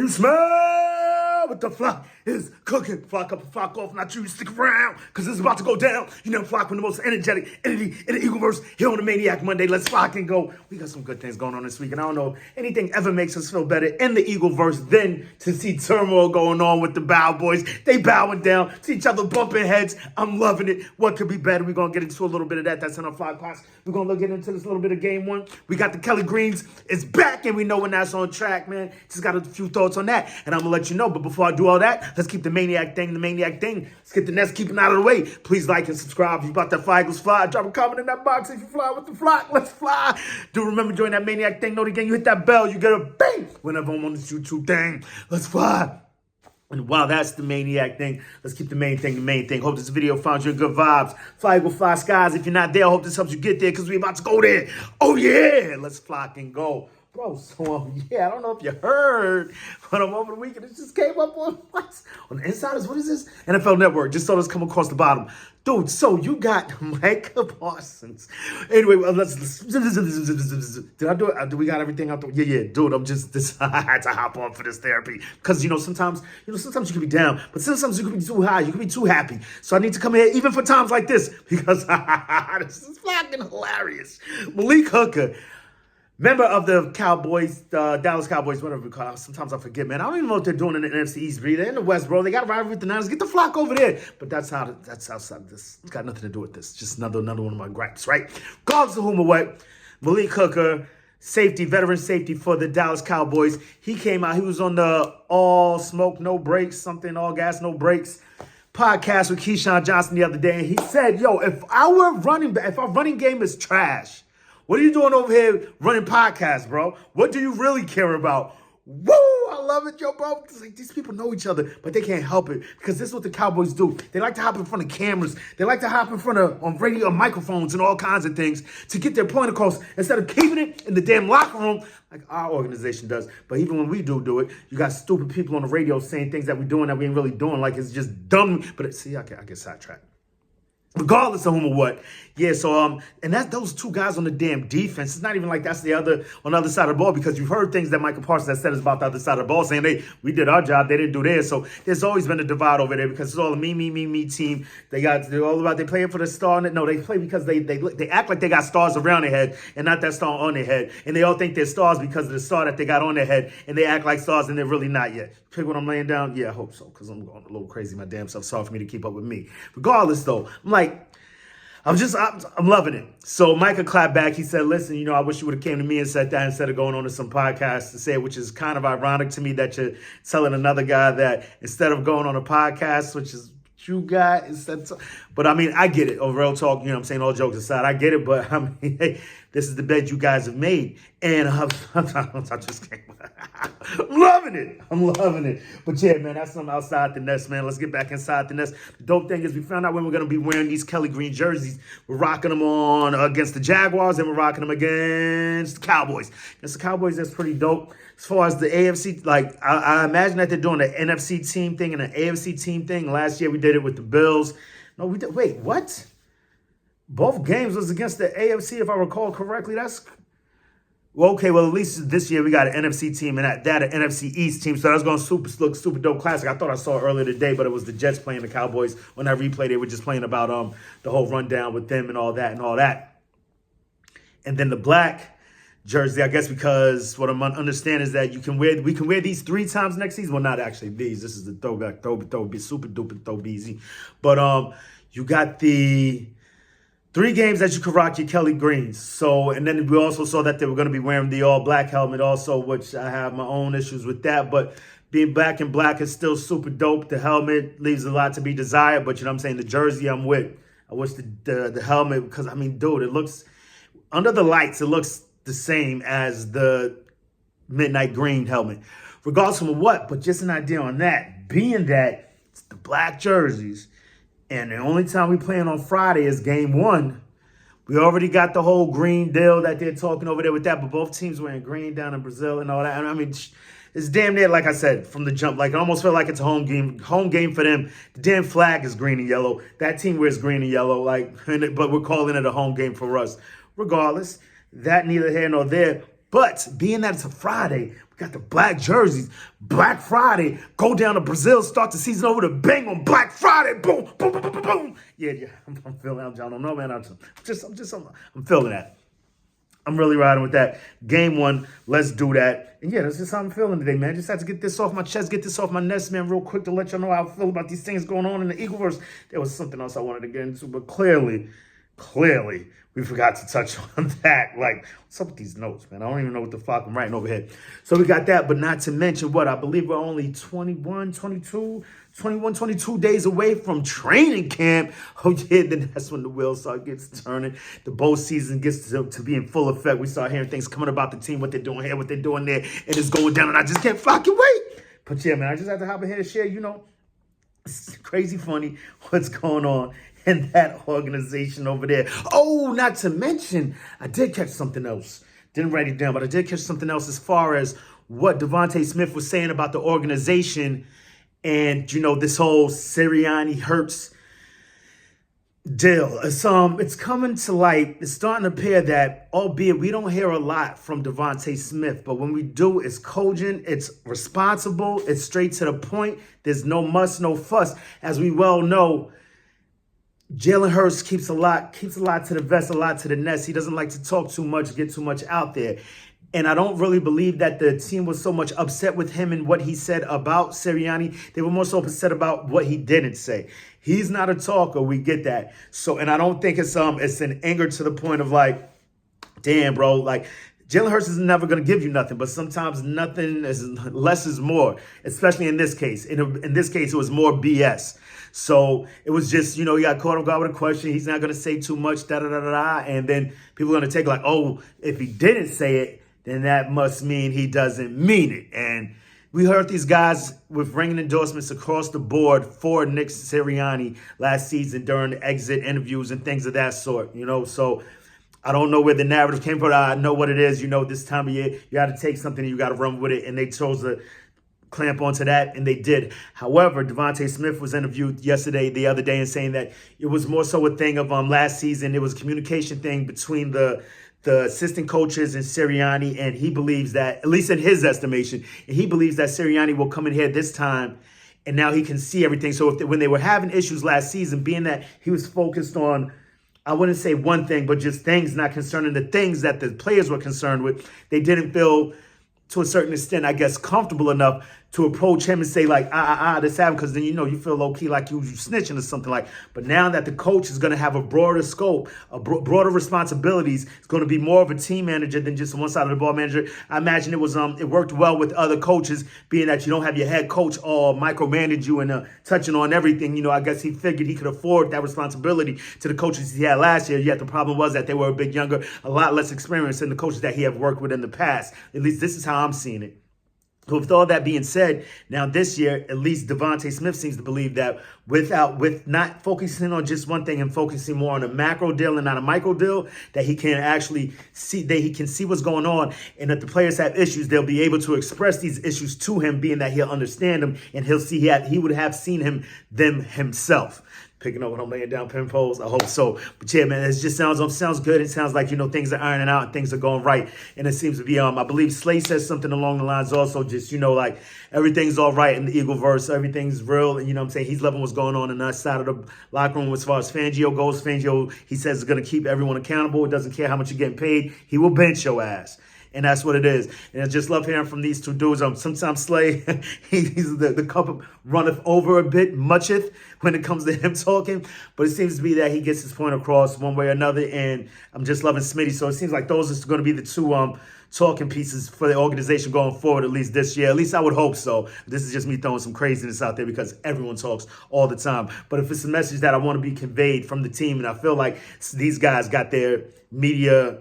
You smell what the flock is cooking. Flock up and flock off, not you stick around, because it's about to go down. You know, flock with the most energetic entity in the Eagleverse here on the Maniac Monday. Let's flock and go. We got some good things going on this week, and I don't know if anything ever makes us feel better in the Eagleverse than to see turmoil going on with the Bow Boys. They bowing down, see each other bumping heads. I'm loving it. What could be better? We're going to get into a little bit of that. That's in our flock class. We're going to get into this little bit of game one. We got the Kelly Greens. It's back, and we know when that's on track, man. Just got a few thoughts on that, and I'm going to let you know. But before I do all that, let's keep the Maniac thing. Let's get the nest, keep it out of the way. Please like and subscribe. If you about that fly, goes fly. Drop a comment in that box if you fly with the flock. Let's fly. Do remember, join that Maniac thing. Note again, you hit that bell, you get a bang whenever I'm on this YouTube thing. Let's fly. And while that's the Maniac thing, let's keep the main thing the main thing. Hope this video found you in good vibes. Fly, go fly skies. If you're not there, I hope this helps you get there because we're about to go there. Oh, yeah. Let's flock and go. Bro, so yeah, I don't know if you heard, but over the weekend, it just came up on the Insiders. What is this? NFL Network. Just saw this come across the bottom. Dude, so you got Micah Parsons. Anyway, let's did I do it? Do we got everything out there? Yeah, dude, I had to hop on for this therapy. Because, sometimes you can be down, but sometimes you can be too high. You can be too happy. So I need to come here even for times like this because this is fucking hilarious. Malik Hooker. Member of the Cowboys, Dallas Cowboys, whatever we call it. Sometimes I forget, man. I don't even know what they're doing in the NFC East, bro. They're in the West, bro. They got to ride with the Niners. Get the flock over there. But that's outside this. It's got nothing to do with this. Just another one of my gripes, right? Regardless of whom or what, Malik Hooker, veteran safety for the Dallas Cowboys. He came out. He was on the All Smoke, No Breaks, something, All Gas, No Breaks podcast with Keyshawn Johnson the other day. And he said, yo, if our running game is trash, what are you doing over here running podcasts, bro? What do you really care about? Woo! I love it, yo, bro. It's like these people know each other, but they can't help it because this is what the Cowboys do. They like to hop in front of cameras. They like to hop in front of on radio microphones and all kinds of things to get their point across instead of keeping it in the damn locker room like our organization does. But even when we do it, you got stupid people on the radio saying things that we're doing that we ain't really doing, like it's just dumb. But see, I get sidetracked. Regardless of whom or what. Yeah, so, and that's those two guys on the damn defense. It's not even like that's on the other side of the ball because you've heard things that Micah Parsons has said is about the other side of the ball saying we did our job, they didn't do theirs. So there's always been a divide over there because it's all a me team. They're all about, they playing for the star. No, they play because they act like they got stars around their head and not that star on their head. And they all think they're stars because of the star that they got on their head and they act like stars and they're really not yet. Pick what I'm laying down? Yeah, I hope so because I'm going a little crazy my damn self. Sorry for me to keep up with me. Regardless though, I'm loving it. So Micah clapped back. He said, listen, I wish you would have came to me and said that instead of going on to some podcast to say it, which is kind of ironic to me that you're telling another guy that instead of going on a podcast, which is you got instead. But I get it. Real talk, I'm saying, all jokes aside, I get it. But hey, this is the bed you guys have made. And I just can't. I'm loving it. But yeah, man, that's something outside the nest, man. Let's get back inside the nest. The dope thing is we found out when we're going to be wearing these Kelly Green jerseys. We're rocking them on against the Jaguars and we're rocking them against the Cowboys. Against the Cowboys, that's pretty dope. As far as the AFC, I imagine that they're doing the NFC team thing and the AFC team thing. Last year we did it with the Bills. No, we did. Wait, what? Both games was against the AFC, if I recall correctly. Okay, well, at least this year we got an NFC team and that an NFC East team. So that's going to look super dope classic. I thought I saw it earlier today, but it was the Jets playing the Cowboys. When I replayed, they were just playing about the whole rundown with them and all that. And then the black jersey, I guess, because what I'm understanding is that we can wear these 3 times next season. Well, not actually these. This is the throwback, super duper throwbeezy. But you got the 3 games that you could rock your Kelly Greens. So, and then we also saw that they were going to be wearing the all black helmet also, which I have my own issues with that. But being black and black is still super dope. The helmet leaves a lot to be desired. But you know what I'm saying? The jersey I'm with. I wish the helmet, because dude, it looks, under the lights, it looks the same as the midnight green helmet. Regardless of what, but just an idea on that. Being that it's the black jerseys, and the only time we playing on Friday is game 1. We already got the whole green deal that they're talking over there with that, but both teams wearing green down in Brazil and all that. And it's damn near, like I said, from the jump. Like, it almost felt like it's a home game for them. The damn flag is green and yellow. That team wears green and yellow, but we're calling it a home game for us. Regardless, that neither here nor there. But being that it's a Friday, we got the black jerseys. Black Friday, go down to Brazil, start the season over to bang on Black Friday. Boom, boom, boom, boom, boom, boom. Yeah, I'm feeling that. I don't know, man. I'm feeling that. I'm really riding with that. Game one, let's do that. And yeah, that's just how I'm feeling today, man. Just had to get this off my chest, get this off my nest, man, real quick to let y'all know how I feel about these things going on in the Eagleverse. There was something else I wanted to get into, but clearly, we forgot to touch on that. Like, what's up with these notes, man? I don't even know what the fuck I'm writing over here. So we got that, but not to mention what? I believe we're only 22 days away from training camp. Oh, yeah, then that's when the wheels start gets turning. The bowl season gets to be in full effect. We start hearing things coming about the team, what they're doing here, what they're doing there, and it's going down, and I just can't fucking wait. But yeah, man, I just have to hop in here and share, it's crazy funny what's going on in that organization over there. Oh, not to mention, I did catch something else. Didn't write it down, but I did catch something else as far as what Devontae Smith was saying about the organization and, this whole Sirianni Hurts deal. It's coming to light. It's starting to appear that, albeit we don't hear a lot from Devontae Smith, but when we do, it's cogent, it's responsible, it's straight to the point. There's no muss, no fuss. As we well know, Jalen Hurts keeps a lot to the vest, a lot to the nest. He doesn't like to talk too much, get too much out there. And I don't really believe that the team was so much upset with him and what he said about Sirianni. They were more so upset about what he didn't say. He's not a talker. We get that. So, and I don't think it's an anger to the point of like, damn, bro, like Jalen Hurts is never going to give you nothing, but sometimes less is more, especially in this case. In this case, it was more BS. So it was just, he got caught off guard with a question. He's not going to say too much, da-da-da-da-da. And then people are going to take like, oh, if he didn't say it, then that must mean he doesn't mean it. And we heard these guys with ringing endorsements across the board for Nick Sirianni last season during the exit interviews and things of that sort, So I don't know where the narrative came from. I know what it is. This time of year, you got to take something and you got to run with it. And they chose to clamp onto that, and they did. However, Devontae Smith was interviewed the other day, and saying that it was more so a thing of last season. It was a communication thing between the assistant coaches and Sirianni, and he believes that, at least in his estimation, he believes that Sirianni will come in here this time, and now he can see everything. So when they were having issues last season, being that he was focused on, I wouldn't say one thing, but just things not concerning the things that the players were concerned with, they didn't feel, to a certain extent, I guess, comfortable enough to approach him and say like, this happened, because then you feel low-key like you snitching or something like. But now that the coach is going to have a broader scope, broader responsibilities, it's going to be more of a team manager than just one side of the ball manager. I imagine it worked well with other coaches, being that you don't have your head coach all micromanage you and touching on everything. I guess he figured he could afford that responsibility to the coaches he had last year. Yet the problem was that they were a bit younger, a lot less experienced than the coaches that he had worked with in the past. At least this is how I'm seeing it. So with all that being said, now this year, at least Devontae Smith seems to believe that with not focusing on just one thing and focusing more on a macro deal and not a micro deal, that he can actually see what's going on, and if the players have issues, they'll be able to express these issues to him, being that he'll understand them and he'll see he would have seen them himself. Picking up when I'm laying down pen poles. I hope so. But yeah, man, it just sounds good. It sounds like, things are ironing out and things are going right. And it seems to be, I believe Slay says something along the lines also, just, like everything's all right in the Eagleverse. Everything's real. And, he's loving what's going on in that side of the locker room as far as Fangio goes. Fangio, he says, is going to keep everyone accountable. It doesn't care how much you're getting paid. He will bench your ass. And that's what it is. And I just love hearing from these two dudes. Sometimes Slay, he's the cup runneth over a bit, mucheth, when it comes to him talking. But it seems to be that he gets his point across one way or another. And I'm just loving Smitty. So it seems like those are going to be the two talking pieces for the organization going forward, at least this year. At least I would hope so. This is just me throwing some craziness out there because everyone talks all the time. But if it's a message that I want to be conveyed from the team, and I feel like these guys got their media,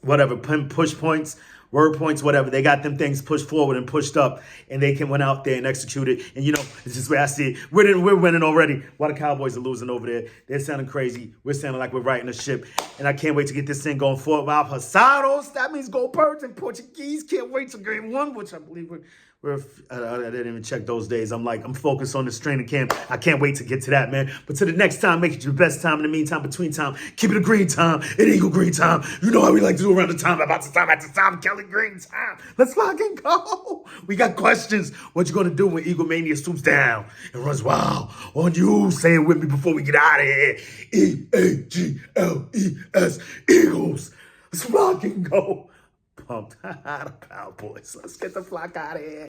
whatever, push points, word points, whatever. They got them things pushed forward and pushed up, and they went out there and executed. And, it's just where I see it. We're winning already. While the Cowboys are losing over there, they're sounding crazy. We're sounding like we're riding a ship. And I can't wait to get this thing going forward. Wow, Pasados, that means go Birds in Portuguese. Can't wait to game one, which I believe I didn't even check those days. I'm focused on this training camp. I can't wait to get to that, man. But to the next time, make it your best time. In the meantime, between time, keep it a green time, an Eagle green time. You know how we like to do around the time, about the time, at the time, Kelly green time. Let's lock and go. We got questions. What you gonna do when Eagle Mania swoops down and runs wild on you? Say it with me before we get out of here. Eagles. Eagles. Let's rock and go. Pumped. The Cowboys. Let's get the flock out of here.